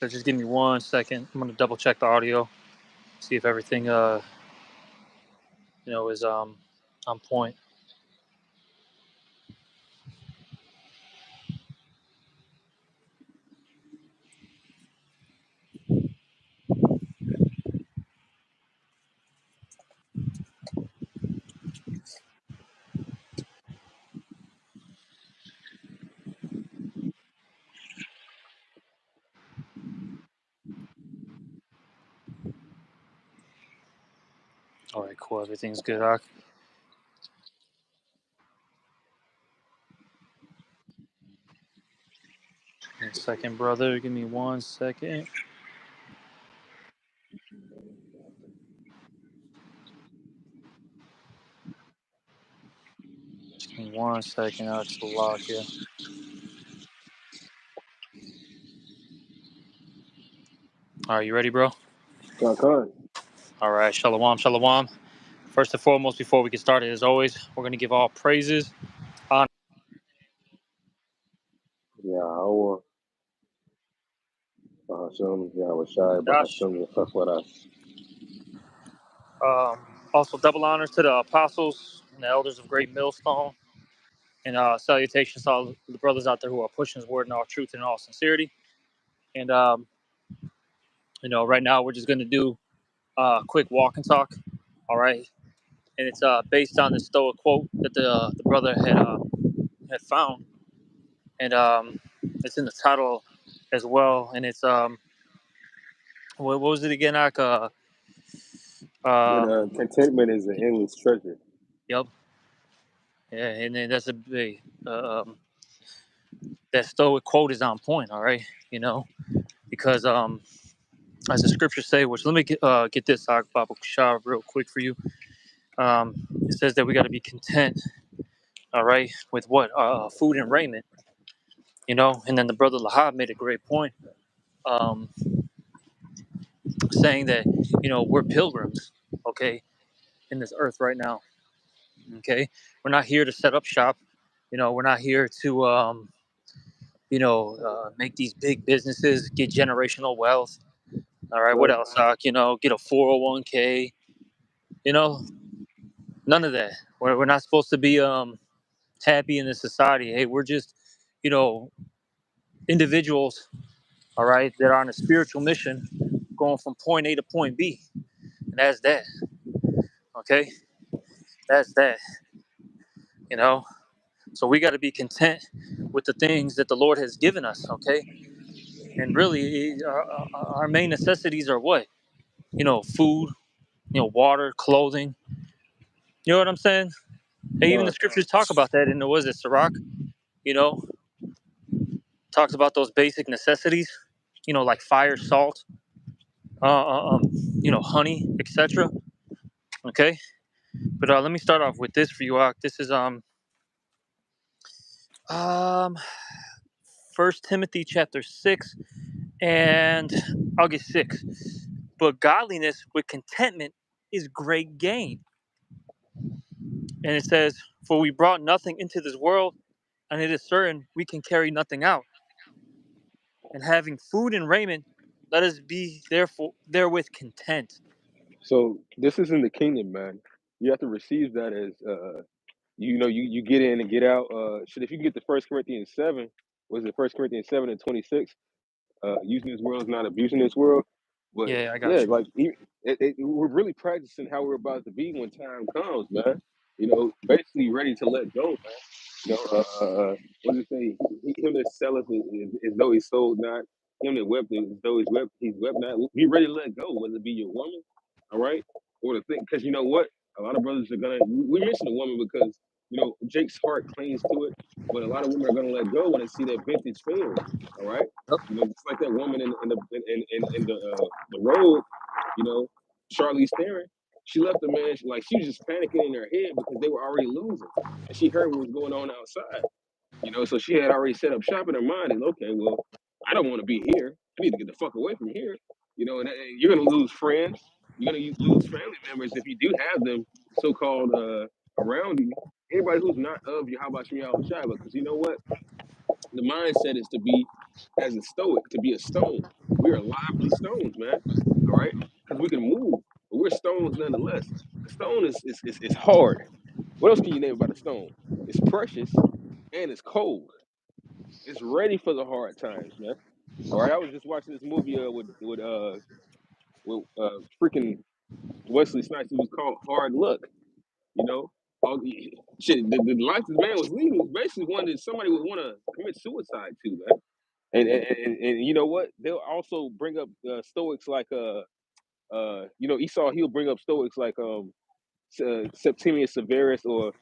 So just give me 1 second. I'm gonna double check the audio, see if everything is on point. All right, cool. Everything's good. 1 second, brother. Give me 1 second. Just give me 1 second. It's a lot here. All right, you ready, bro? Con. All right, shalom, shalom. First and foremost, before we get started, as always, we're gonna give all praises, honor. Yahweh, Bahasham, Yahweh Shai, Dash. Bahasham, Yahweh. Also, double honors to the apostles and the elders of Great Millstone, and salutations to all the brothers out there who are pushing His word in all truth and all sincerity. And right now we're just gonna do a quick walk and talk. All right, and it's based on the Stoic quote that the brother had found, and it's in the title as well. And it's what was it again? Contentment is an endless treasure. Yep. Yeah, and then that's a big that Stoic quote is on point. All right, because as the scriptures say, which let me get this Baba Shah real quick for you. It says that we got to be content. All right, with what food and raiment. And then the brother Lahab made a great point, um, saying that we're pilgrims, okay, in this earth right now. Okay, we're not here to set up shop. We're not here to make these big businesses, get generational wealth. All right, what Right. else? Get a 401k. You know, none of that. We're not supposed to be happy in this society. Hey, we're just you know individuals. All right, that are on a spiritual mission, going from point A to point B, and that's that. Okay, that's that. You know, so we got to be content with the things that the Lord has given us. Okay, and really, our main necessities are what? Food. Water, clothing. You know what I'm saying? Hey, even the Con. scriptures talk about that in the was it Sirach? You know, talks about those basic necessities. Like fire, salt, honey, etc. Okay, but let me start off with this for you, Ak. This is um, 1 Timothy chapter 6, and I'll get 6. But godliness with contentment is great gain. And it says, "For we brought nothing into this world, and it is certain we can carry nothing out. And having food and raiment, let us be therefore therewith content." So this is in the kingdom, man. You have to receive that as you get in and get out. If you can get the First Corinthians 7, was it First Corinthians 7:26? Using this world is not abusing this world. But Yeah, I got yeah, you. like we're really practicing how we're about to be when time comes, man. Basically ready to let go, man. What does it say? Him that selleth is as though he sold not. Him that wept is as though he's wept not. Be ready to let go, whether it be your woman, all right, or the thing. Because you know what? A lot of brothers are gonna. We mentioned the woman because Jake's heart clings to it, but a lot of women are gonna let go when they see that vintage film, all right. Yep. Just like that woman in the road, Charlize Theron. She left the man. She was just panicking in her head because they were already losing, and she heard what was going on outside. So she had already set up shop in her mind. And okay, well, I don't want to be here. I need to get the fuck away from here. And you're gonna lose friends. You're gonna lose family members if you do have them so-called around you. Everybody who's not of you, how about Shemi Al Shai? Because you know what? The mindset is to be as a Stoic to be a stone. We are lively stones, man. All right, because we can move, but we're stones nonetheless. The stone is hard. What else can you name about a stone? It's precious and it's cold. It's ready for the hard times, man. All right, I was just watching this movie with freaking Wesley Snipes. It was called Hard Luck. You know, all the shit. The life this man was leading was basically one that somebody would want to commit suicide to, man. And you know what? They'll also bring up Stoics like Esau. He'll bring up Stoics like Septimius Severus or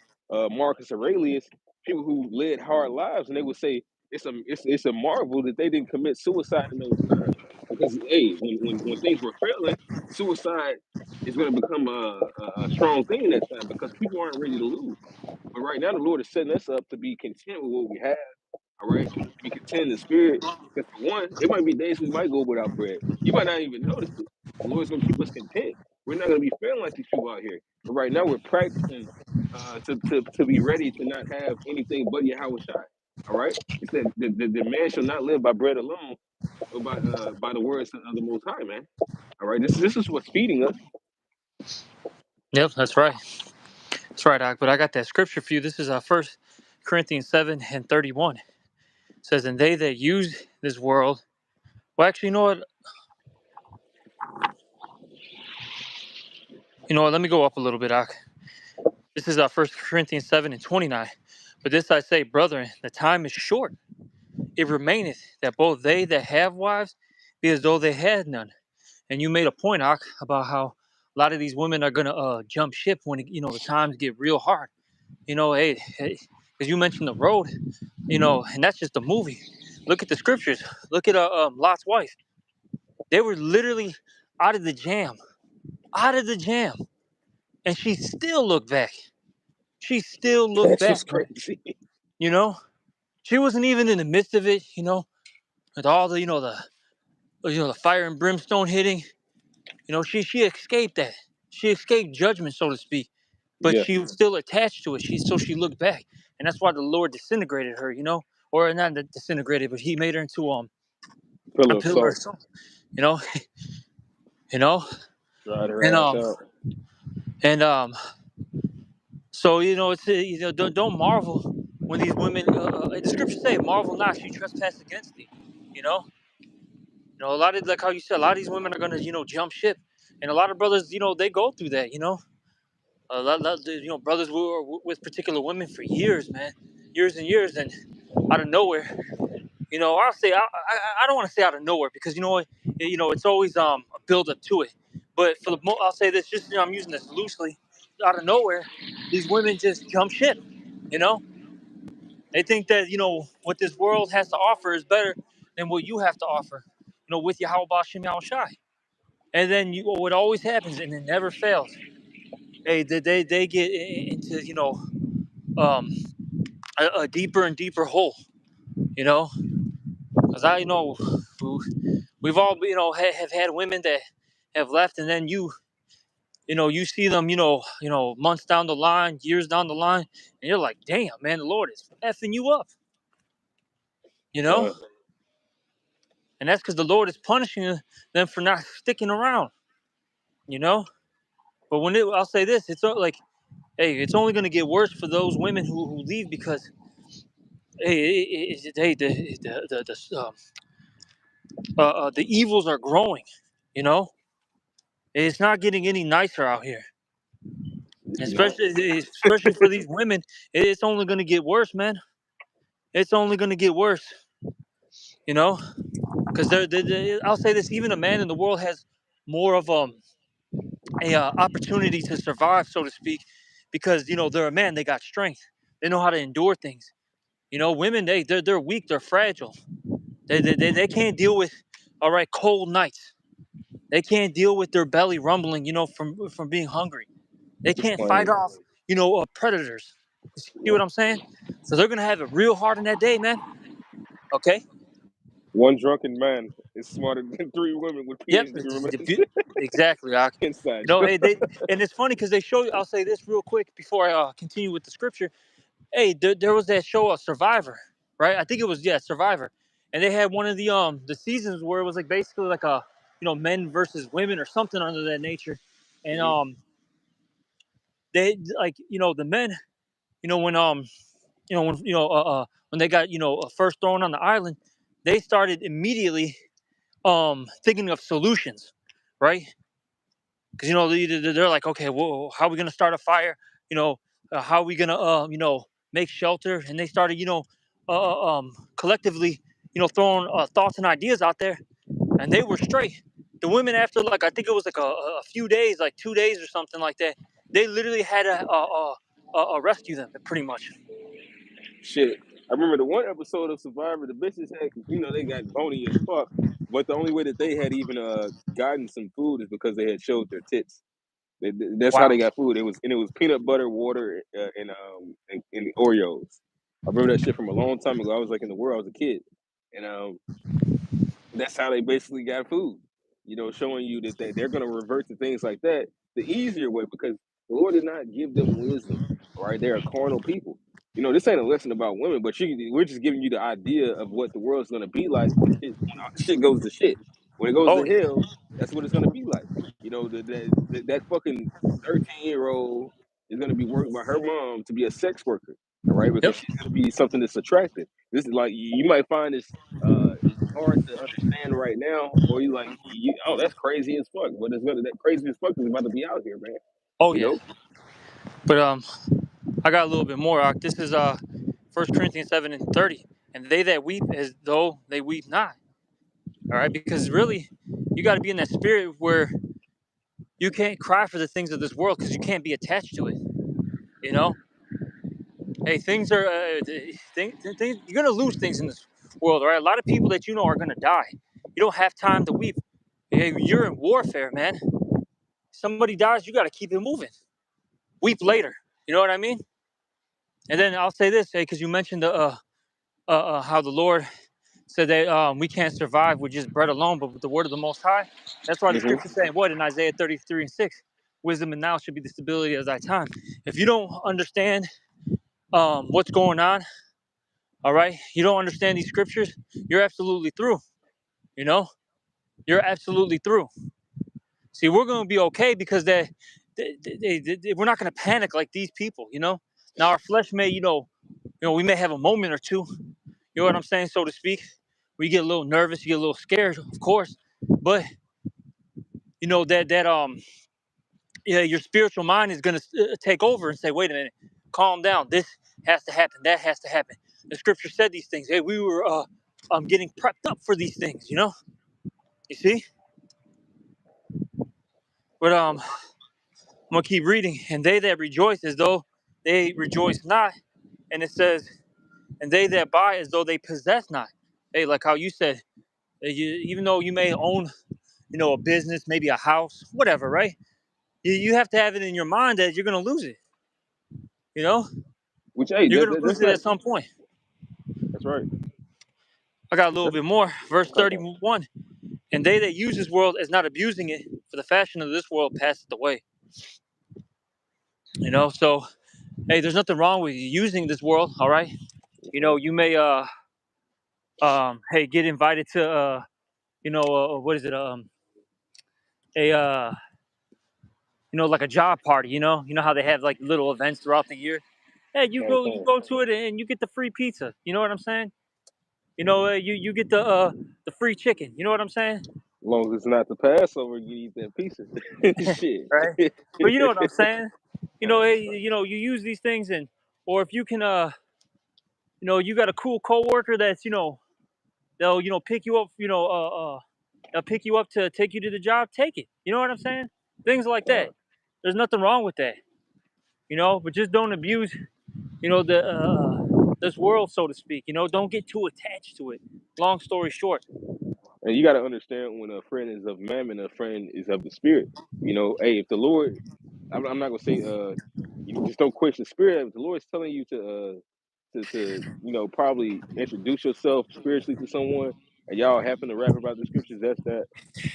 Marcus Aurelius, people who led hard lives, and they would say it's a marvel that they didn't commit suicide in those times. Because hey, when things were failing, suicide is going to become a strong thing in that time because people aren't ready to lose. But right now, the Lord is setting us up to be content with what we have. All right, to be content in the spirit. Because for one, it might be days we might go without bread. You might not even notice it. The Lord's going to keep us content. We're not going to be feeling like these people out here. But right now, we're practicing to be ready to not have anything but Yahweh Shai. All right, it said the man shall not live by bread alone, but by the words of the Most High, man. All right, this is what's feeding us. Yep, that's right. That's right, Doc. But I got that scripture for you. This is First Corinthians 7:31. It says, "And they that use this world." Well, actually, you know what? You know what? Let me go up a little bit, Doc. This is First Corinthians 7:29. But this I say, brethren, the time is short. It remaineth that both they that have wives be as though they had none. And you made a point, Doc, about how a lot of these women are gonna jump ship when the times get real hard. Hey, because you mentioned the road, and that's just a movie. Look at the scriptures. Look at Lot's wife. They were literally out of the jam, out of the jam, and she still looked back. She still looked That's back, just man. crazy. You know, she wasn't even in the midst of it. With all the fire and brimstone hitting. She escaped that. She escaped judgment, so to speak. But Yeah, she was still attached to it. She looked back, and that's why the Lord disintegrated her. Or not disintegrated, but He made her into a pillar of pillar of salt, salt. You know, you know, dried and her ass out. and so it's don't marvel when these women. The scriptures say, "Marvel not, she trespassed against thee." You know, a lot of like how you said, a lot of these women are gonna jump ship, and a lot of brothers they go through that. Brothers were with particular women for years, man, years and years, and out of nowhere, I'll say I don't want to say out of nowhere because it's always a build up to it, but I'll say this just I'm using this loosely, out of nowhere, these women just jump ship, you know, they think that what this world has to offer is better than what you have to offer, with Yahweh Bashim Yahweh Shai, and then what always happens and it never fails. Hey, they get into um, a deeper and deeper hole, because we've all have had women that have left, and then you see them months down the line, years down the line, and you're like, damn, man, the Lord is effing you up, you know, Uh, and that's because the Lord is punishing them for not sticking around, you know. But I'll say this, it's not like, hey, it's only going to get worse for those women who leave because hey, hey, the evils are growing. You know, it's not getting any nicer out here, no, especially for these women. It's only going to get worse, man. It's only going to get worse. You know, because I'll say this: even a man in the world has more of a opportunity to survive, so to speak, because they're a man. They got strength. They know how to endure things. Women they're weak. They're fragile. They can't deal with all right cold nights. They can't deal with their belly rumbling, from being hungry. They it's can't fight plain. off, predators. You see what I'm saying? So they're gonna have it real hard in that day, man. Okay. One drunken man is smarter than three women with Yep. PhD. Remember that Exactly. inside joke? Hey, and it's funny because they show you. I'll say this real quick before I continue with the scripture. Hey, there was that show, Survivor, right? I think it was Survivor, and they had one of the seasons where it was like basically like a men versus women or something under that nature, and Hmm. they like the men when when they got first thrown on the island, they started immediately thinking of solutions, right? Because they're like, okay, well, how are we gonna start a fire? You know, how are we gonna make shelter? And they started collectively throwing thoughts and ideas out there, and they were straight. The women, after like I think it was like a few days, like 2 days or something like that, they literally had to rescue them pretty much. Shit, I remember the one episode of Survivor. The bitches had, they got bony as fuck, but the only way that they had even gotten some food is because they had showed their tits. That's how Wow. they got food. It was peanut butter, water, and Oreos. I remember that shit from a long time ago. I was like in the world. I was a kid, and that's how they basically got food. Showing you that they're going to revert to things like that the easier way because the Lord did not give them wisdom. Right? They are carnal people. This ain't a lesson about women, but we're just giving you the idea of what the world's going to be like when shit goes to shit. When it goes Oh to yeah. hell, that's what it's going to be like. That fucking 13-year-old is going to be worked by her mom to be a sex worker. All right, Yep. because she's going to be something that's attractive. This is like you might find this hard to understand right now, or you like, oh, that's crazy as fuck. But that crazy as fuck is about to be out here, man. Oh You yeah. know, But I got a little bit more. This is 1 Corinthians 7:30, and they that weep as though they weep not. All right, because really, you got to be in that spirit where you can't cry for the things of this world because you can't be attached to it. You know, hey, things are you're gonna lose things in this world. All right, a lot of people that are gonna die. You don't have time to weep. Hey, you're in warfare, man. Somebody dies, you got to keep it moving. Weep later. You know what I mean? And then I'll say this, hey, because you mentioned how the Lord said that we can't survive with just bread alone, but with the word of the Most High. That's why the hmm scripture saying what in Isaiah 33:6, wisdom and knowledge should be the stability of thy time. If you don't understand what's going on, all right, you don't understand these scriptures, you're absolutely through. You know, you're absolutely through. See, we're going to be okay because we're not going to panic like these people. Now our flesh may, we may have a moment or two. You know what I'm saying, so to speak. We get a little nervous, you get a little scared, of course, but that yeah, your spiritual mind is going to take over and say, wait a minute, calm down. This has to happen. That has to happen. The scripture said these things. Hey, we were getting prepped up for these things. You see. But I'm gonna keep reading. And they that rejoice as though they rejoice not, and it says, and they that buy as though they possess not. Hey, like how you said, even though you may own, a business, maybe a house, whatever, right? You have to have it in your mind that you're gonna lose it. You know, which hey, you're gonna lose that's it not. at some point. That's right. I got a little That's bit more. Verse okay. 31. And they that use this world as not abusing it, for the fashion of this world passeth away. So hey, there's nothing wrong with using this world, all right? You may hey, get invited to what is it? A like a job party, how they have like little events throughout the year. Hey, you Uh-huh. go to it and you get the free pizza. You know what I'm saying? You get the free chicken. You know what I'm saying? As long as it's not the Passover, you eat that pizza. Shit. Right? But you know what I'm saying? Hey, Right. you use these things, and or if you can you got a cool coworker that's they'll pick you up, they'll pick you up to take you to the job, take it. You know what I'm saying? Things like that. There's nothing wrong with that. But just don't abuse, the this world, so to speak. Don't get too attached to it. Long story short. And you got to understand when a friend is of mammon, a friend is of the spirit. Hey, if the Lord, I'm not gonna say, just don't quench the spirit. If the Lord's telling you to probably introduce yourself spiritually to someone, and y'all happen to rap about the scriptures, that's that.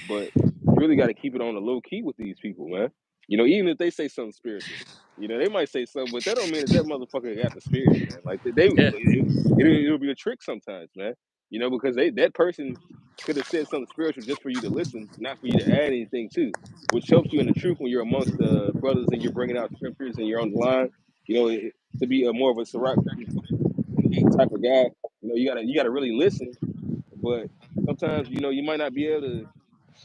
But you really got to keep it on the low key with these people, man. Even if they say something spiritual, they might say something, but that don't mean that motherfucker got the spirit, man. Like it'll be a trick sometimes, man. because that person could have said something spiritual just for you to listen, not for you to add anything to, which helps you in the truth when you're amongst the brothers and you're bringing out scriptures and you're on the line. To be a more of a Sirach 32 type of guy, you gotta really listen. But sometimes, you might not be able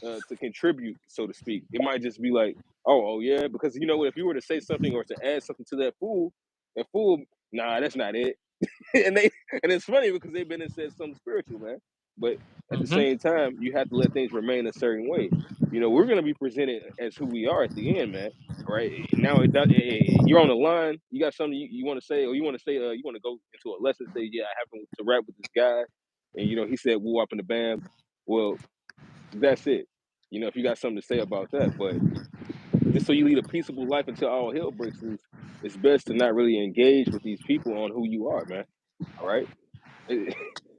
to contribute, so to speak. It might just be like, oh yeah, because you know what? If you were to say something or to add something to that fool, nah, that's not it. And it's funny because they've been and said something spiritual, man. But at the Hmm. same time, you have to let things remain a certain way. We're gonna be presented as who we are at the end, man. All right. Now you're on the line. You got something you want to say, or you want to say, you want to go into a lesson. Say, yeah, I happened to rap with this guy, and he said woo up in the bam. Well, that's it. If you got something to say about that, but just so you lead a peaceable life until all hell breaks loose, it's best to not really engage with these people on who you are, man. All right.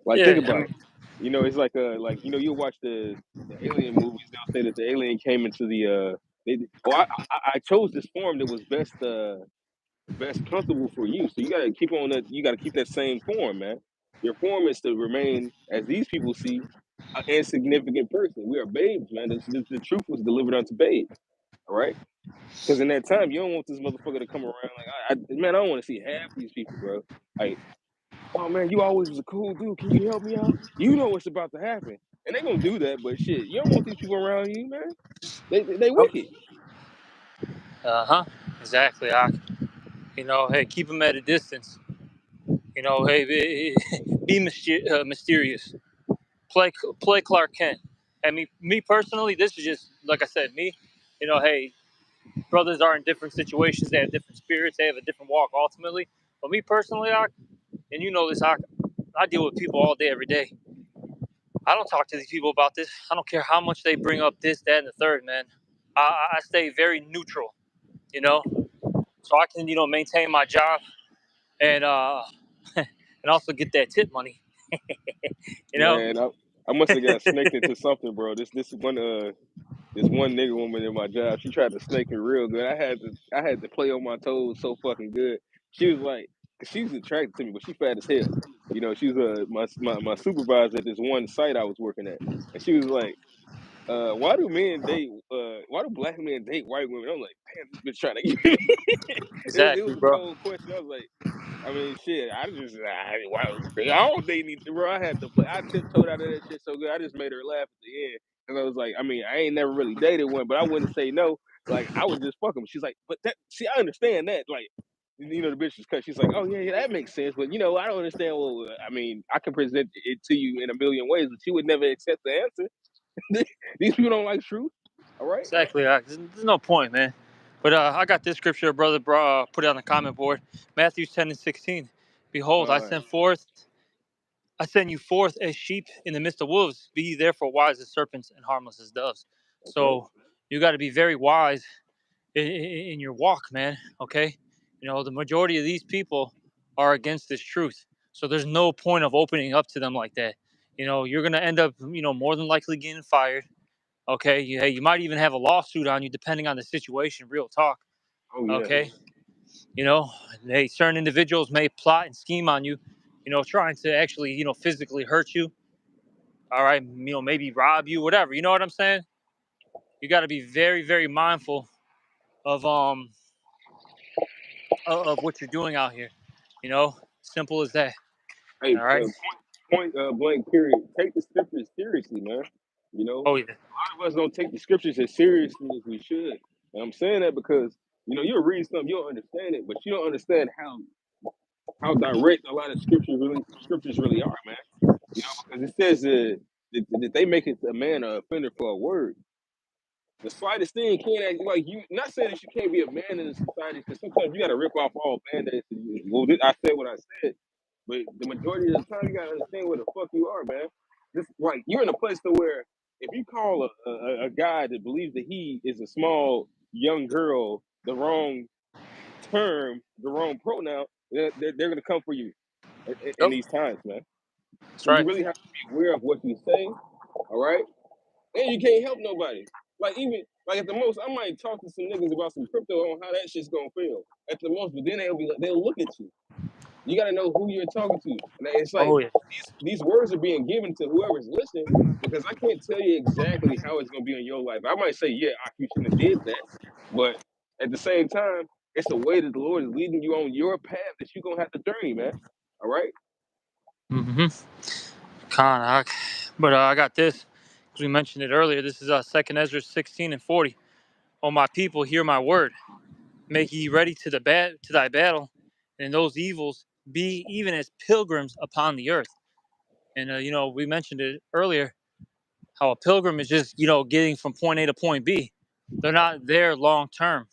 Like, think Yeah, I about mean, it. It's you'll watch the alien movies. They'll say that the alien came into the I chose this form that was best comfortable for you. So you gotta keep that same form, man. Your form is to remain, as these people see, an insignificant person. We are babes, man. The truth was delivered unto babes. All right. Because in that time, you don't want this motherfucker to come around like, man, I don't want to see half these people, bro. Like, oh man, you always was a cool dude. Can you help me out? You know what's about to happen, and they gonna do that. But shit, you don't want these people around you, man. They wicked. uh-huh, exactly. Hey, keep them at a distance. Hey, be mysterious. Play play Clark Kent. And me personally, this is just like I said. Me, hey, brothers are in different situations. They have different spirits. They have a different walk ultimately. But me personally, and you know this, I deal with people all day, every day. I don't talk to these people about this. I don't care how much they bring up this, that, and the third, man. I stay very neutral, you know, so I can, maintain my job and and also get that tip money, you know. Man, I must have got snaked into something, bro. This one nigga woman in my job, she tried to snake me real good. I had to play on my toes so fucking good. She was like, 'cause she's attracted to me, but she fat as hell. She was my supervisor at this one site I was working at, and she was like, why do black men date white women? I'm like, damn, this bitch trying to get me. It Exactly, was a bro. cold question. I was like, I mean, shit, I don't date any, bro. I had to play. I tiptoed out of that shit so good. I just made her laugh at the end. And I was like, I mean, I ain't never really dated one, but I wouldn't say no. Like, I would just fuck them. She's like, but see, I understand that. Like, the bitch is cut. She's like, oh, yeah, yeah, that makes sense. But, I don't understand. Well, I mean, I can present it to you in a million ways, but you would never accept the answer. These people don't like truth. All right. Exactly. There's no point, man. But I got this scripture, brother. Put it on the comment board. Matthew 10:16. Behold, All right. I send you forth as sheep in the midst of wolves. Be ye therefore wise as serpents and harmless as doves. Okay. So you got to be very wise in your walk, man. Okay. The majority of these people are against this truth. So there's no point of opening up to them like that. You're going to end up, more than likely getting fired. Okay. You might even have a lawsuit on you, depending on the situation, real talk. Oh, yeah. Okay. You know, certain individuals may plot and scheme on you, trying to actually, physically hurt you. All right. Maybe rob you, whatever. You know what I'm saying? You got to be very, very mindful of, of what you're doing out here. Simple as that. Hey, All right. point blank period. Take the scriptures seriously, man. Oh yeah. A lot of us don't take the scriptures as seriously as we should. And I'm saying that because you'll read something, you'll understand it, but you don't understand how direct a lot of scriptures really are, man. Because it says that they make it a man an offender for a word. The slightest thing can't act like you. Not saying that you can't be a man in the society, because sometimes you got to rip off all band-aids. Well, I said what I said, but the majority of the time you got to understand where the fuck you are, man. This like you're in a place to where if you call a guy that believes that he is a small young girl the wrong term, the wrong pronoun, they're gonna come for you in Yep. these times, man. That's So you right. really have to be aware of what you say, all right? And you can't help nobody. Like even like at the most, I might talk to some niggas about some crypto on how that shit's gonna feel. At the most, but then they'll look at you. You got to know who you're talking to. And it's like Oh yeah. these words are being given to whoever's listening because I can't tell you exactly how it's going to be in your life. I might say, yeah, you shouldn't have did that, but at the same time, it's a way that the Lord is leading you on your path that you're gonna have to journey, man. All right? Mm-hmm. But I got this because we mentioned it earlier. This is 2nd Ezra 16:40. Oh my people, hear my word. Make ye ready to thy battle, and those evils be even as pilgrims upon the earth. And we mentioned it earlier how a pilgrim is just getting from point A to point B. They're not there long term,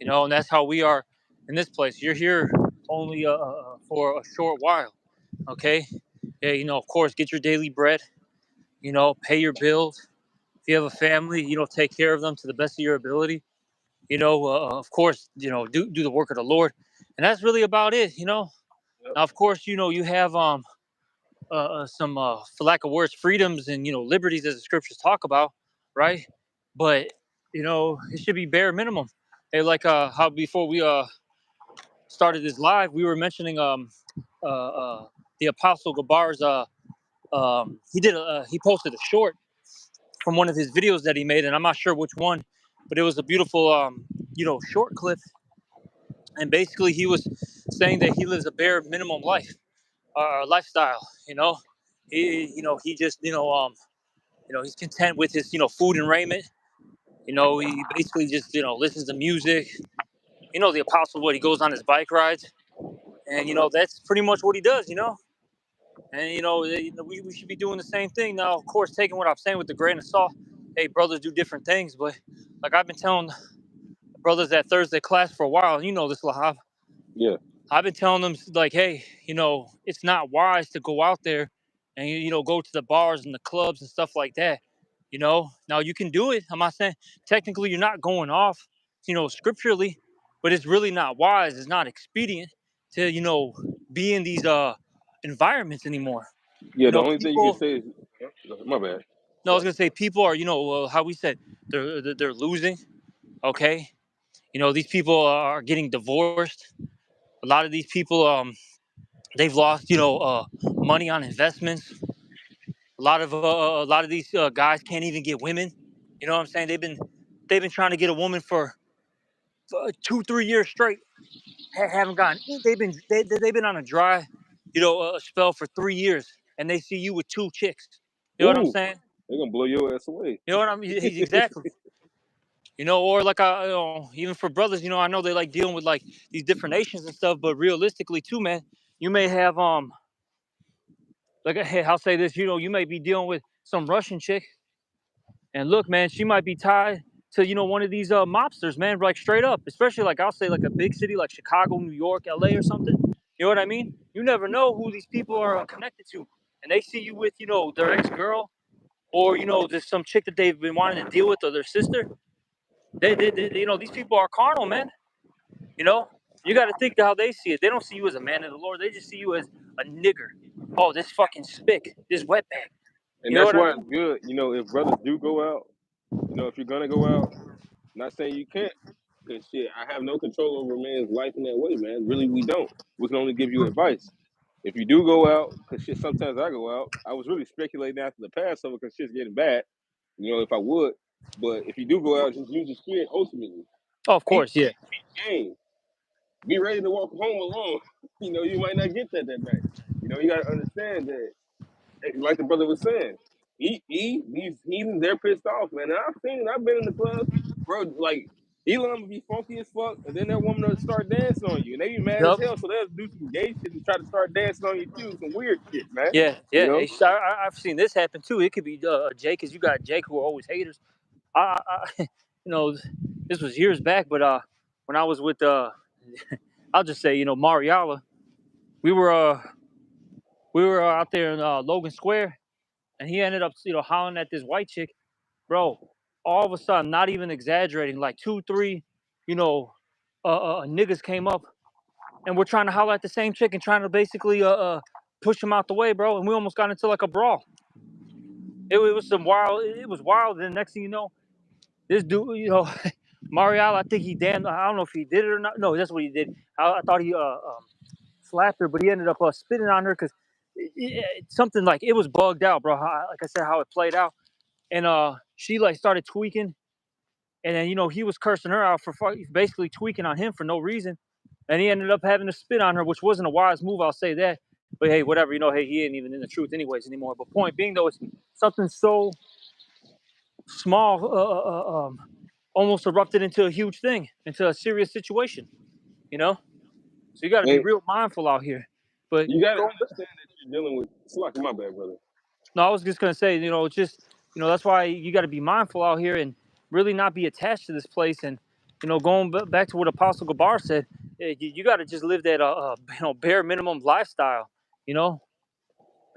and that's how we are in this place. You're here only for a short while, okay? Yeah, of course, get your daily bread. Pay your bills. If you have a family, take care of them to the best of your ability. Of course, do the work of the Lord, and that's really about it. Yep. Now, of course, you have some, for lack of words, freedoms and liberties as the scriptures talk about, right? But it should be bare minimum. Hey, like how before we started this live, we were mentioning the Apostle Gabar's he posted a short from one of his videos that he made, and I'm not sure which one, but it was a beautiful short clip, and basically he was saying that he lives a bare minimum lifestyle. He just he's content with his food and raiment. He basically just listens to music. The apostle, what he goes on his bike rides, and that's pretty much what he does. And we should be doing the same thing. Now, of course, taking what I'm saying with the grain of salt. Hey, brothers do different things, but like I've been telling brothers at Thursday class for a while, this, Lahab. Yeah. I've been telling them like, hey, it's not wise to go out there and go to the bars and the clubs and stuff like that. Now you can do it. I'm not saying technically you're not going off, scripturally, but it's really not wise. It's not expedient to be in these environments anymore. Yeah, the only thing you can People. say is my bad. No, I was gonna say people are how we said they're losing. Okay, these people are getting divorced. A lot of these people they've lost money on investments. A lot of these guys can't even get women. You know what I'm saying? They've been trying to get a woman for 2-3 years straight. Haven't gotten. They've been on a dry, spell for 3 years, and they see you with two chicks. You know what I'm Ooh, saying? they're gonna blow your ass away. You know what I mean? Exactly. Or like even for brothers, I know they like dealing with like these different nations and stuff, but realistically too, man, you may have like hey, I'll say this, you may be dealing with some Russian chick, and look, man, she might be tied to one of these mobsters, man, like straight up, especially like I'll say like a big city like Chicago, New York, LA, or something. You know what I mean? You never know who these people are connected to, and they see you with their ex girl or there's some chick that they've been wanting to deal with or their sister. These people are carnal, man. You know, you got to think how they see it. They don't see you as a man of the Lord. They just see you as a nigger. Oh, this fucking spick, this wetback. And You know that's what I why mean? it's good, if brothers do go out, if you're gonna go out, not saying you can't, because shit, I have no control over a man's life in that way, man. Really, we don't. We can only give you advice. If you do go out, because shit, sometimes I go out. I was really speculating after the Passover because shit's getting bad. If I would, but if you do go out, just use the spirit ultimately. Oh, of Eat course, yeah. game. Be ready to walk home alone. You might not get that night. You got to understand that, like the brother was saying, these heathens, they're pissed off, man. And I've been in the club, bro. Like Elon would be funky as fuck, and then that woman would start dancing on you, and they be mad as Yep. hell. So they'll do some gay shit and try to start dancing on you too, some weird shit, man. Yeah, You yeah. know? I've seen this happen too. It could be Jake, because you got Jake who are always haters. You know, this was years back, but when I was with I'll just say Mariala, we were uh we were out there in Logan Square, and he ended up hollering at this white chick, bro. All of a sudden, not even exaggerating, like two, three, you know, niggas came up and we're trying to holler at the same chick and trying to basically push him out the way, bro. And we almost got into like a brawl. It was some wild. It was wild. And the next thing you know, this dude, Marial, I think he damn. I don't know if he did it or not. No, that's what he did. I thought he slapped her, but he ended up spitting on her because something like it was bugged out, bro. Like I said, how it played out, and she like started tweaking, and then he was cursing her out for basically tweaking on him for no reason, and he ended up having to spit on her, which wasn't a wise move, I'll say that. But hey, whatever, hey, he ain't even in the truth anyways anymore. But point being though, it's something so small, almost erupted into a huge thing, into a serious situation, you know. So you got to be And real mindful out here. But you gotta going, understand that you're dealing with. It's like my bad, brother. no, I was just gonna say, it's just, that's why you got to be mindful out here and really not be attached to this place. And going back to what Apostle Gabar said, you got to just live that, bare minimum lifestyle, you know.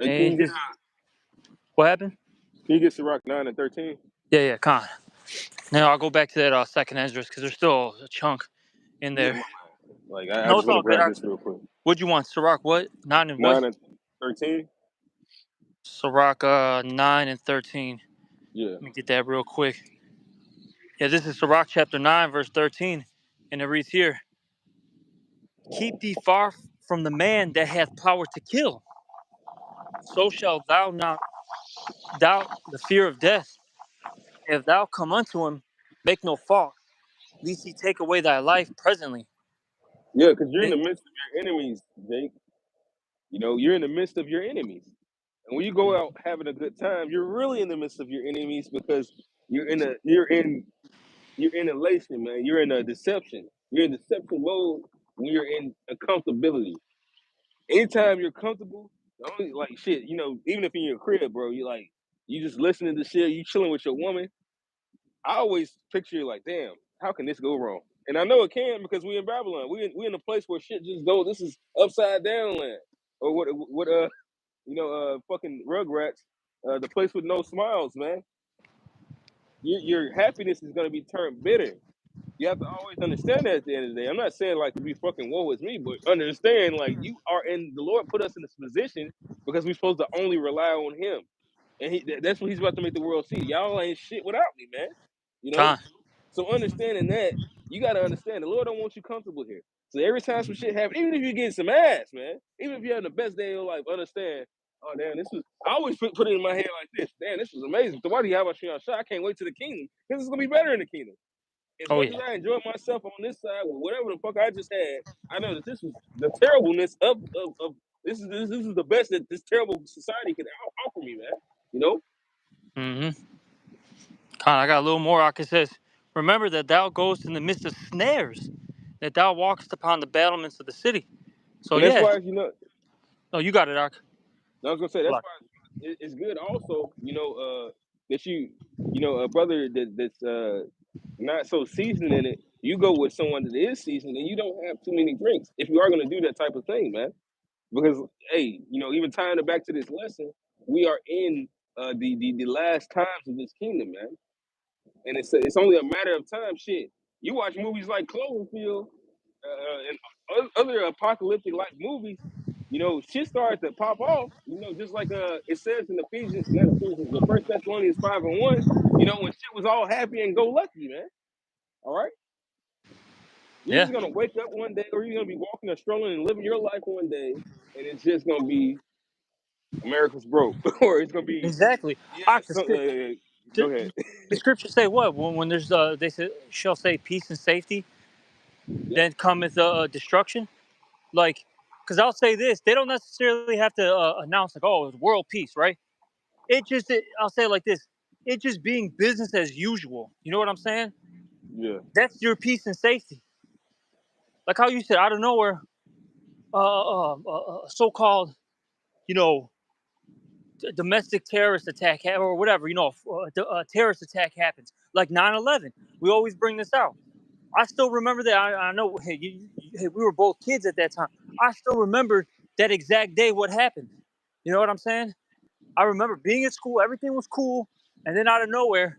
Hey, And just what happened? can you get Ciroc 9 and 13? Yeah, yeah, con. Now I'll go back to that second Esdras because there's still a chunk in Yeah, there. like I No, just it's want to all good. grab this real quick. What'd you want, Ciroc? What 9 and what? 9 and 13. Ciroc 9 and 13. Yeah. Let me get that real quick. Yeah, this is Sirach chapter 9, verse 13. And it reads here, keep thee far from the man that hath power to kill. So shalt thou not doubt the fear of death. If thou come unto him, make no fault, lest he take away thy life presently. Yeah, because you're in the Th- midst of your enemies, Jake. You're in the midst of your enemies. And when you go out having a good time, you're really in the midst of your enemies because you're in elation, man. You're in a deception. You're in deception mode when you're in a comfortability. Anytime you're comfortable, the only like shit, even if you're in your crib, bro, you just listening to shit, you chilling with your woman. I always picture like, damn, how can this go wrong? And I know it can because we in Babylon. We in a place where shit just go. This is upside down land, or what fucking Rugrats, the place with no smiles, man. Your happiness is gonna be turned bitter. You have to always understand that at the end of the day. I'm not saying like to be fucking woe with me, but understand like you are in the Lord put us in this position because we're supposed to only rely on Him, and that's what He's about to make the world see. Y'all ain't shit without me, man. You know. Con. So understanding that, you got to understand the Lord don't want you comfortable here. So every time some shit happens, even if you get some ass, man, even if you're having the best day of your life, understand. Oh damn, this was. I always put it in my head like this. Damn, this was amazing. So why do you have a shot? I can't wait to the kingdom because it's gonna be better in the kingdom. As Oh, much yeah. as I enjoyed myself on this side with whatever the fuck I just had, I know that this was the terribleness of this is the best that this terrible society could offer me, man. You know? Mm-hmm. Con, I got a little more. It says, remember that thou goest in the midst of snares, that thou walkest upon the battlements of the city. So, And that's yeah. why No, you got it, Ark. I was gonna say that's Look. why it's good also, that a brother that's not so seasoned in it, you go with someone that is seasoned and you don't have too many drinks if you are gonna do that type of thing, man. Because hey, even tying it back to this lesson, we are in the last times of this kingdom, man. And it's only a matter of time. Shit, you watch movies like Cloverfield and other apocalyptic like movies. Shit starts to pop off. Just like it says in Ephesians, not Ephesians, but First Thessalonians 5:1. When shit was all happy and go lucky, man. All right, you're Yeah, just gonna wake up one day, or you're gonna be walking or strolling and living your life one day, and it's just gonna be America's broke, or it's gonna be exactly. yeah. Ark, Go ahead. the scriptures say what? When there's, they say, shall say peace and safety, Yep. then cometh destruction. Like, because I'll say this, they don't necessarily have to announce like, oh, it's world peace, right? I'll say it like this, it just being business as usual. You know what I'm saying? Yeah. That's your peace and safety. Like how you said, out of nowhere, so-called, you know, domestic terrorist attack or whatever, a terrorist attack happens, like 9/11. We always bring this out. I still remember that. I know, hey, hey, we were both kids at that time. I still remember that exact day what happened. You know what I'm saying? I remember being at school, everything was cool, and then out of nowhere,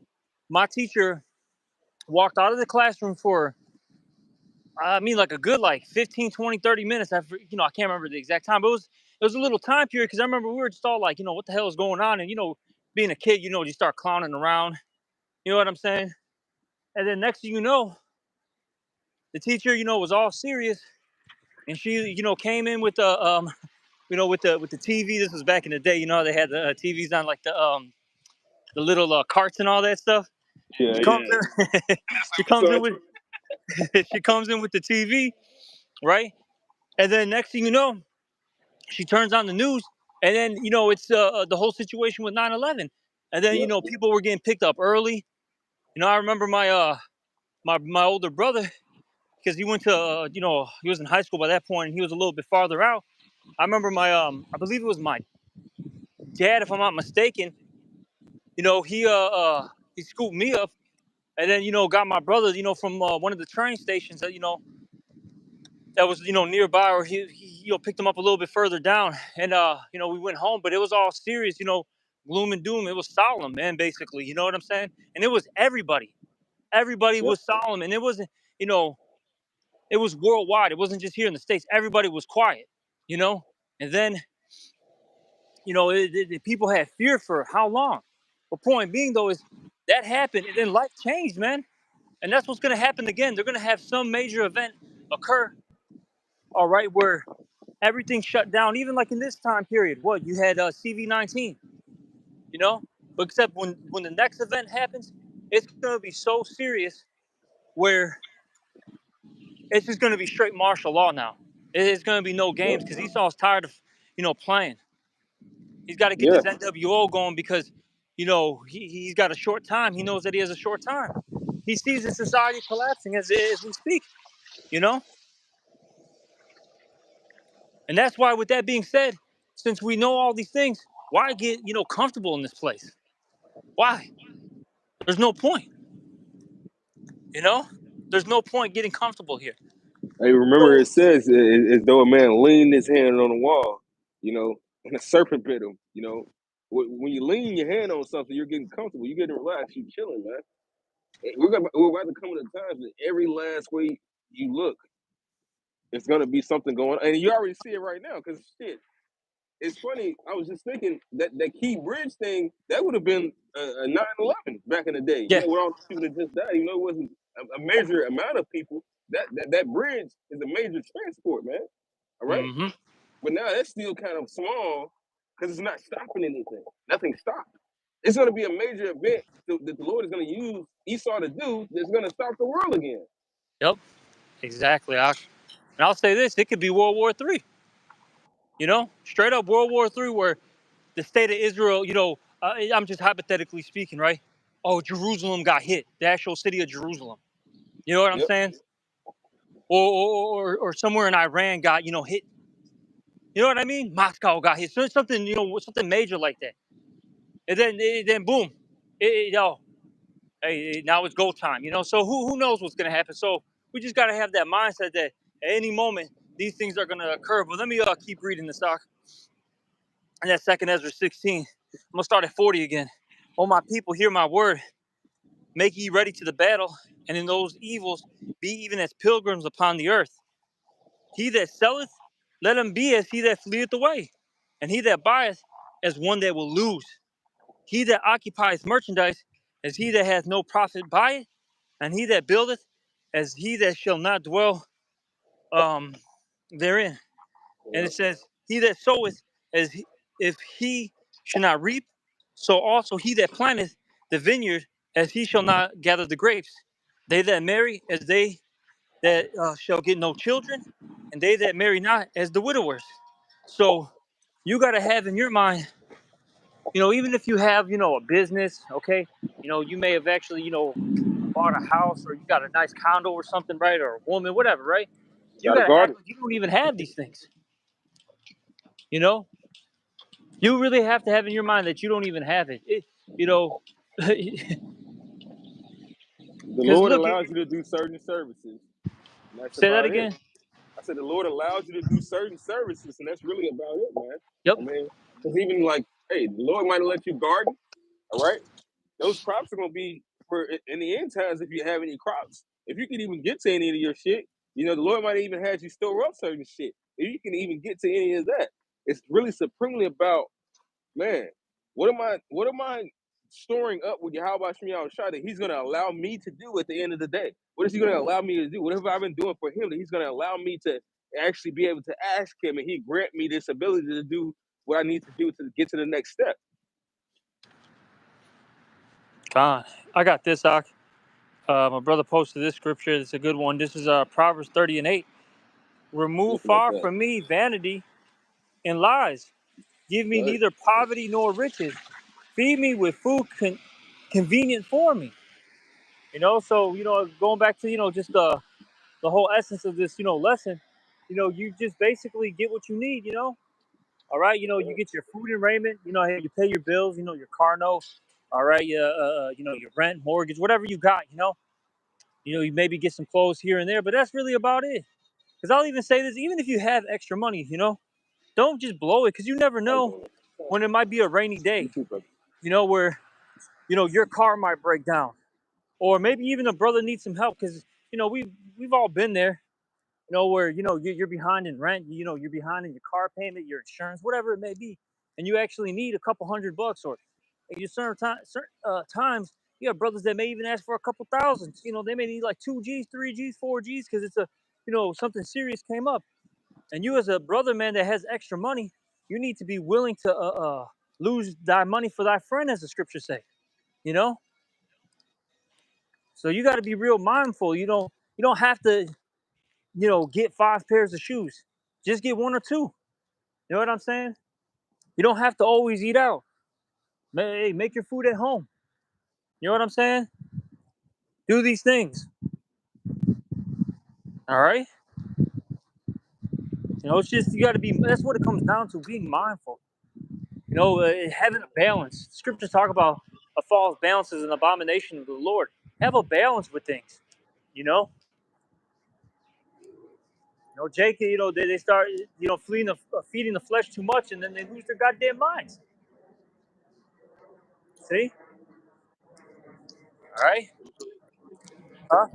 my teacher walked out of the classroom for, I mean, like a good 15, 20, 30 minutes after, I can't remember the exact time, but it was a little time period because I remember we were just all like, what the hell is going on? And, being a kid, you start clowning around. You know what I'm saying? And then next thing you know, the teacher, was all serious. and she, came in with the, with the TV. This was back in the day. You know how they had the TVs on like the little carts and all that stuff. Yeah, She comes yeah. in, she What's comes in up? with, she comes in with the TV, right? And then next thing you know, she turns on the news, and then it's the whole situation with 9/11, and then Yep. people were getting picked up early. I remember my older brother, because he went to he was in high school by that point, and he was a little bit farther out. I remember my I believe it was my dad, if I'm not mistaken. He scooped me up, and then got my brother from one of the train stations that that was nearby, or he picked him up a little bit further down, and we went home, but it was all serious, gloom and doom. It was solemn, man, basically. You know what I'm saying? And it was everybody Yep. was solemn, and it wasn't, you know it was worldwide. It wasn't just here in the States. Everybody was quiet, you know and then people had fear for how long. But point being, though, is that happened, and then life changed, man. And that's what's going to happen again. They're going to have some major event occur, all right, where everything shut down, even like in this time period. What you had, CV-19, you know, but except when the next event happens, it's gonna be so serious where it's just gonna be straight martial law now. It's gonna be no games because Yep. Esau's tired of playing. He's got to get Yeah. this NWO going because he's got a short time. He knows that he has a short time. He sees the society collapsing as we speak. You know, and that's why. With that being said, since we know all these things, why get comfortable in this place? Why? There's no point. You know, there's no point getting comfortable here. Hey, remember So, it says as though a man leaned his hand on the wall, and a serpent bit him. When you lean your hand on something, you're getting comfortable, you're getting relaxed, you're chilling, man. We're about to come to times that every last way you look, it's gonna be something going on, and you already see it right now. Because shit, it's funny. I was just thinking that key bridge thing that would have been a 9/11 back in the day. yeah. With all the people that just died, it wasn't a major amount of people. That bridge is a major transport, man. All right, Mm-hmm. but now that's still kind of small because it's not stopping anything. Nothing stopped. It's going to be a major event that the Lord is going to use Esau to do that's going to stop the world again. Yep. Exactly. And I'll say this: it could be World War III. Straight up World War III, where the state of Israel. I'm just hypothetically speaking, right? Oh, Jerusalem got hit. The actual city of Jerusalem. You know what I'm Yep, saying? Or somewhere in Iran got hit. You know what I mean? Moscow got hit. So something something major like that. And then boom, hey, now it's go time. So who knows what's gonna happen? So we just gotta have that mindset that at any moment these things are gonna occur. But let me keep reading the stock. And that second Ezra 16. I'm gonna start at 40 again. Oh, my people, hear my word. Make ye ready to the battle, and in those evils be even as pilgrims upon the earth. He that selleth, let him be as he that fleeth away, and he that buyeth as one that will lose. He that occupieth merchandise as he that hath no profit by it, and he that buildeth as he that shall not dwell um, therein. And yep, it says, he that soweth as if he should not reap, so also he that planteth the vineyard as he shall not gather the grapes. They that marry as they that shall get no children, and they that marry not as the widowers. So you got to have in your mind, even if you have, a business, okay, you may have actually, bought a house, or you got a nice condo or something, right, or a woman, whatever, right? You got a got to act garden. like you don't even have these things. You know, you really have to have in your mind that you don't even have it. You know, The because Lord look, allows you to do certain services, and that's say that about it. again. I said the Lord allows you to do certain services, and that's really about it, man. Yep. I mean, because even like, hey, the Lord might have let you garden, all right? Those crops are gonna be for in the end times if you have any crops. If you can even get to any of your shit, the Lord might even have you store up certain shit. If you can even get to any of that, it's really supremely about, man, what am I storing up with Yahweh Shemi Shai that he's gonna allow me to do at the end of the day? What is he gonna allow me to do? What have I been doing for him that he's gonna allow me actually be able to ask him, and he grant me this ability to do what I need to do to get to the next step. God, I got this, Doc. My brother posted this scripture. It's a good one. This is Proverbs 30:8. Remove Looking at far that. from me vanity and lies. Give me Right. neither poverty nor riches. Feed me with food convenient for me. So going back to just the whole essence of this lesson. You just basically get what you need. All right. You get your food and raiment. Hey, you pay your bills. Your car note. All right. Your rent, mortgage, whatever you got. You maybe get some clothes here and there, but that's really about it. Because I'll even say this: even if you have extra money, don't just blow it, because you never How you know doing? when it might be a rainy You day. too, brother. Where your car might break down, or maybe even a brother needs some help, because we've all been there. Where you're behind in rent, you're behind in your car payment, your insurance, whatever it may be, and you actually need a couple $100, or you certain times you have brothers that may even ask for a couple thousand. They may need like 2 G's, 3 G's, 4 G's, because it's a something serious came up, and you as a brother, man, that has extra money, you need to be willing to lose thy money for thy friend, as the scriptures say. You know, so you got to be real mindful. You don't have to get 5 pairs of shoes. Just get one or two. You know what I'm saying? You don't have to always eat out. Hey, make your food at home. You know what I'm saying? Do these things. All right. It's just you got to be. That's what it comes down to: being mindful. Having a balance. Scriptures talk about a false balance is an abomination of the Lord. Have a balance with things. You know. Jacob. They start feeding the flesh too much, and then they lose their goddamn minds. See? All right. Huh?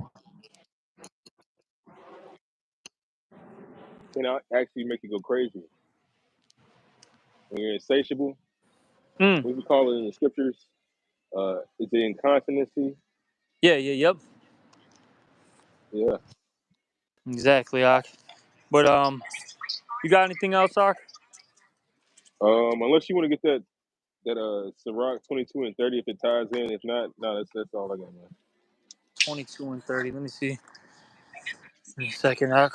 Can I actually make you go crazy when you're insatiable? Mm. What we call it in the scriptures? Is it incontinency? Yeah. Yeah. Yep. Yeah. Exactly, Ak. But you got anything else, Ak? Unless you want to get that Sirach 22 and 30, if it ties in. If not, no, that's all I got, man. 22 and 30. Let me see. Give me a second, Ak.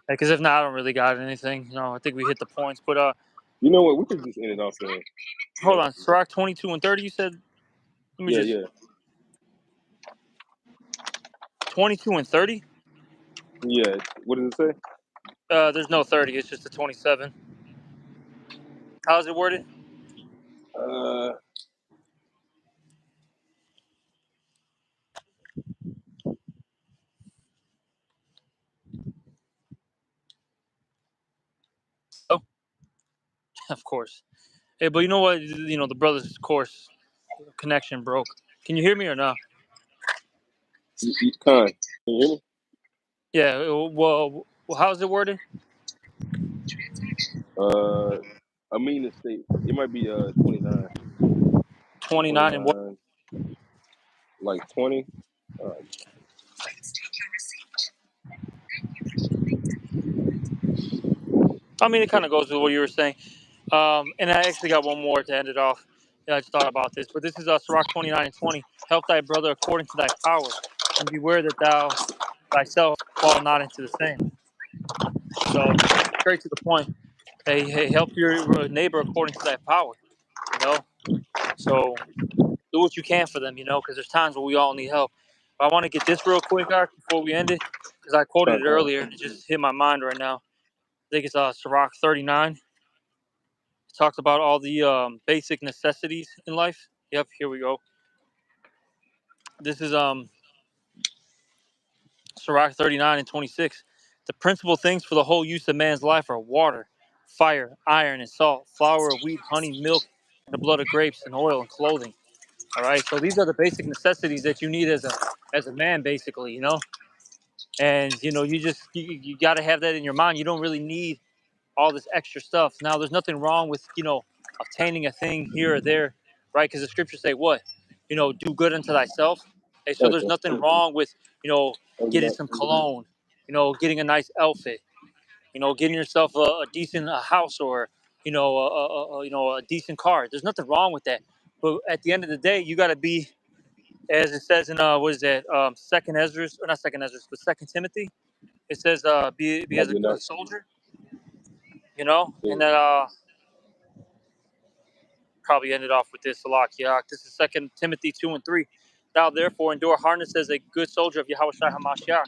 Because if not, I don't really got anything. I think we hit the points. But You know what? We could just end it off there. You hold know? on. Sirach 22 and 30. You said. Let me Yeah, just yeah, 22 and 30. yeah. What does it say? There's no 30. It's just a 27. How's it worded? Uh, Oh, of course. Hey, but you know what? The brothers' course connection broke. Can you hear me or not? Con. Can you hear me? Yeah. Well, how's it worded? Uh, I mean the state. It might be 29, 29 and what? 29, like 20. Uh, I mean, it kind of goes with what you were saying. And I actually got one more to end it off. Yeah, I just thought about this, but this is Sirach 29 and 20. Help thy brother according to thy power, and beware that thou thyself fall not into the same. So, straight to the point. Hey, help your neighbor according to thy power. You know, so do what you can for them. Because there's times where we all need help. But I want to get this real quick, Ark, before we end it, because I quoted it con. earlier and it just hit my mind right now. I think it's Sirach 39. It talks about all the basic necessities in life. Yep, here we go. This is Sirach 39 and 26. The principal things for the whole use of man's life are water, fire, iron, and salt, flour of wheat, honey, milk, and the blood of grapes, and oil and clothing. All right, so these are the basic necessities that you need as a man, basically. And you got to have that in your mind. You don't really need all this extra stuff. Now, there's nothing wrong with obtaining a thing here or there, right? Because the scriptures say what, do good unto thyself. Okay, so Thank there's you. nothing wrong with Thank you, getting Doc. some cologne. getting a nice outfit, getting yourself a decent house or a decent car. There's nothing wrong with that. But at the end of the day, you got to be, as it says in what is that, Second Ezra, or not Second Ezra, but Second Timothy. It says be Have as a good a night. soldier, Yeah. and then probably ended off with this Salakiak. This is Second Timothy 2:3. Thou therefore endure hardness as a good soldier of Yahweh Shai Hamashiach.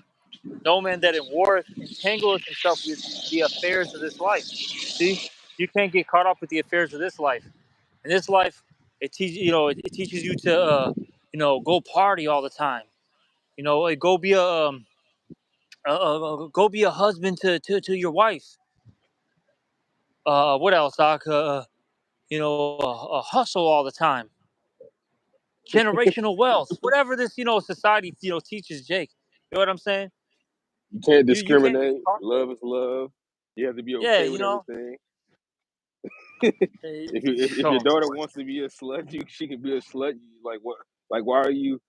No man that in war entangleth himself with the affairs of this life. See, you can't get caught up with the affairs of this life. In this life, it teaches you to go party all the time. Like, go be a husband to your wife. What else, Doc? Hustle all the time. Generational wealth, whatever this society teaches Jake. You know what I'm saying? You can't You can't get discriminate. caught. Love is love. You have to be Yeah, okay with everything. eh, If your oh daughter Lord, wants to be a slut, she can be a slut. Like what? Like why are you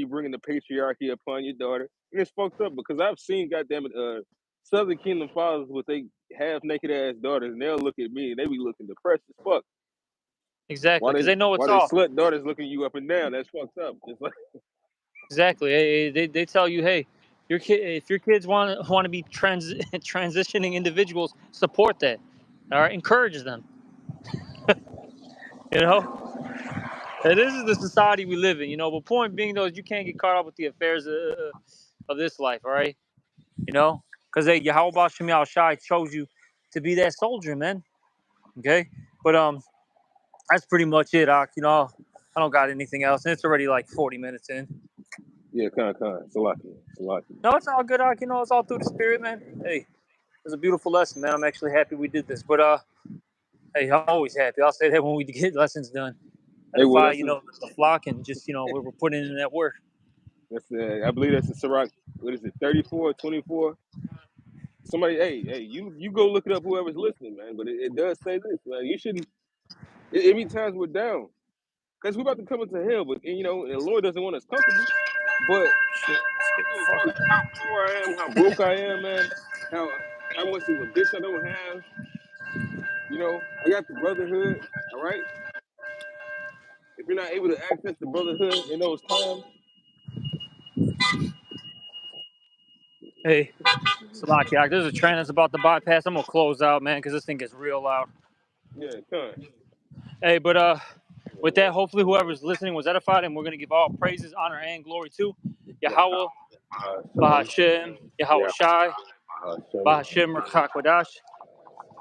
bringing the patriarchy upon your daughter? And it's fucked up because I've seen goddamn it, Southern Kingdom fathers with they half naked ass daughters, and they'll look at me and they be looking depressed as fuck. exactly, Why because they they know why it's they off. slut daughters looking you up and down? That's fucked up. It's like Exactly. They tell you, hey, your kid, if your kids want to be transitioning individuals, support that. All right, encourage them. You know, and this is the society we live in. But point being though, is you can't get caught up with the affairs of this life. All right, because Yahweh Shem Yahweh Shai chose you to be that soldier, man. Okay, but that's pretty much it, Doc. I don't got anything else, and it's already like 40 minutes in. yeah, kind, Salaki. No, it's all good, Doc. It's all through the spirit, man. Hey, it was a beautiful lesson, man. I'm actually happy we did this. But hey, I'm always happy. I'll say that when we get lessons done. Hey, well, Edify, the flock, and just we're putting in that work. I believe that's the Ciroc. What is it? 34, 24. Somebody, hey, you go look it up. Whoever's listening, man. But it does say this, man. You shouldn't. It be times we're down because we're about to come into hell, but and the Lord doesn't want us comfortable. But Shit, let's get the fuck. regardless of how poor I am, how broke I am, man, how how much of a bitch I don't have, I got the brotherhood. All right. If you're not able to access the brotherhood in those times, Hey, Salakiak, there's a train that's about to bypass. I'm gonna close out, man, because this thing gets real loud. yeah, come. Hey, but with Yeah, that, hopefully whoever's listening was edified, and we're gonna give all praises, honor, and glory to yeah. Yahweh, Shalom. Bahashem, Yahweh Yeah, Shai, Shalom. Bahashem Rakakwadash.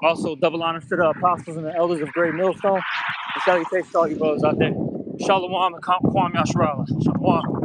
Also, double honors to the apostles and the elders of Great Millstone. And salutations to all you brothers out there. Shalom and Kwam Yasharala. Shalom.